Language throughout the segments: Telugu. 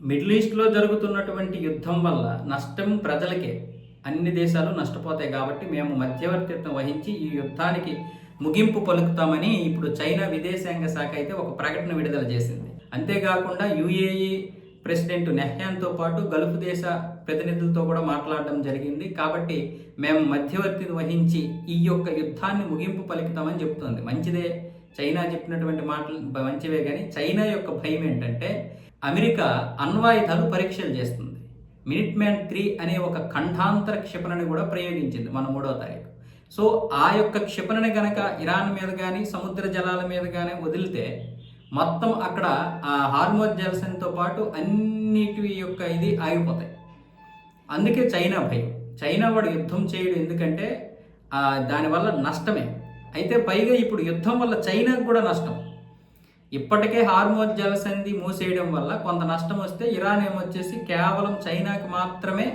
మిడిల్ ఈస్ట్‌లో జరుగుతున్నటువంటి యుద్ధం వల్ల నష్టం ప్రజలకే. అన్ని దేశాలు నష్టపోతాయి కాబట్టి మేము మధ్యవర్తిత్వం వహించి ఈ యుద్ధానికి ముగింపు పలుకుతామని ఇప్పుడు చైనా విదేశాంగ శాఖ అయితే ఒక ప్రకటన విడుదల చేసింది. అంతేకాకుండా యూఏఈ ప్రెసిడెంట్ నెహ్యాన్తో పాటు గల్ఫ్ దేశ ప్రతినిధులతో కూడా మాట్లాడడం జరిగింది. కాబట్టి మేము మధ్యవర్తిని వహించి ఈ యొక్క యుద్ధాన్ని ముగింపు పలుకుతామని చెప్తోంది. మంచిదే, చైనా చెప్పినటువంటి మాటలు మంచివే. కానీ చైనా యొక్క భయం ఏంటంటే అమెరికా అణ్వాయుధాలు పరీక్షలు చేస్తుంది. మినిట్ మ్యాన్ 3 అనే ఒక ఖండాంతర క్షిపణిని కూడా ప్రయోగించింది మన 3వ తారీఖు. సో ఆ యొక్క క్షిపణిని కనుక ఇరాన్ మీద కానీ సముద్ర జలాల మీద కానీ వదిలితే మొత్తం అక్కడ ఆ హార్మోజ్ జలసంధితో పాటు అన్నిటి యొక్క ఇది ఆగిపోతాయి. అందుకే చైనా భయం. చైనా వాడు యుద్ధం చేయడు, ఎందుకంటే దానివల్ల నష్టమే. అయితే పైగా ఇప్పుడు యుద్ధం వల్ల చైనాకు కూడా నష్టం. ఇప్పటికే హార్మోజ్ జలసంధి మూసేయడం వల్ల కొంత నష్టం వస్తే ఇరాన్ ఏమొచ్చేసి కేవలం చైనాకి మాత్రమే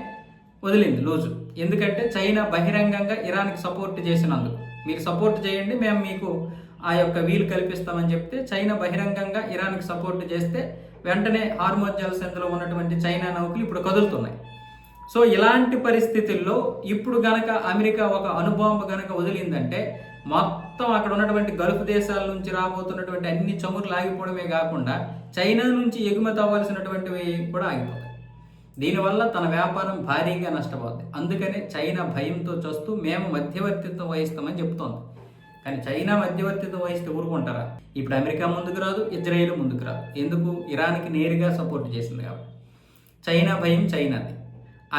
వదిలింది లూజు. ఎందుకంటే చైనా బహిరంగంగా ఇరాన్కి సపోర్ట్ చేసినందుకు, మీరు సపోర్ట్ చేయండి మేము మీకు ఆ యొక్క వీలు కల్పిస్తామని చెప్తే చైనా బహిరంగంగా ఇరాన్కి సపోర్ట్ చేస్తే వెంటనే హార్మోజ్ జలసంధిలో ఉన్నటువంటి చైనా నౌకలు ఇప్పుడు కదులుతున్నాయి. సో ఇలాంటి పరిస్థితుల్లో ఇప్పుడు గనక అమెరికా ఒక అణుబాంబు గనక వదిలిందంటే మొత్తం అక్కడ ఉన్నటువంటి గల్ఫ్ దేశాల నుంచి రాబోతున్నటువంటి అన్ని చమురులు ఆగిపోవడమే కాకుండా చైనా నుంచి ఎగుమతి అవ్వాల్సినటువంటివి కూడా ఆగిపోతాయి. దీనివల్ల తన వ్యాపారం భారీగా నష్టపోతుంది. అందుకనే చైనా భయంతో చూస్తూ మేము మధ్యవర్తిత్వం వహిస్తామని చెప్తోంది. కానీ చైనా మధ్యవర్తిత్వం వహిస్తే ఊరుకుంటారా? ఇప్పుడు అమెరికా ముందుకు రాదు, ఇజ్రాయెల్ ముందుకు రాదు. ఎందుకు? ఇరాన్కి నేరుగా సపోర్ట్ చేసింది కాబట్టి. చైనా భయం చైనాది,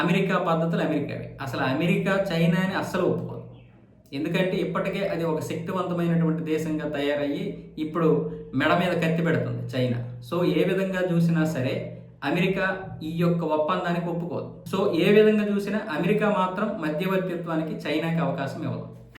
అమెరికా పద్ధతులు అమెరికావి. అసలు అమెరికా చైనాని అస్సలు ఒప్పుకోదు. ఎందుకంటే ఇప్పటికే అది ఒక శక్తివంతమైనటువంటి దేశంగా తయారయ్యి ఇప్పుడు మెడ మీద కత్తి పెడుతుంది చైనా. సో ఏ విధంగా చూసినా సరే అమెరికా ఈ యొక్క ఒప్పందానికి ఒప్పుకోదు. సో ఏ విధంగా చూసినా అమెరికా మాత్రం మధ్యవర్తిత్వానికి చైనాకి అవకాశం ఇవ్వదు.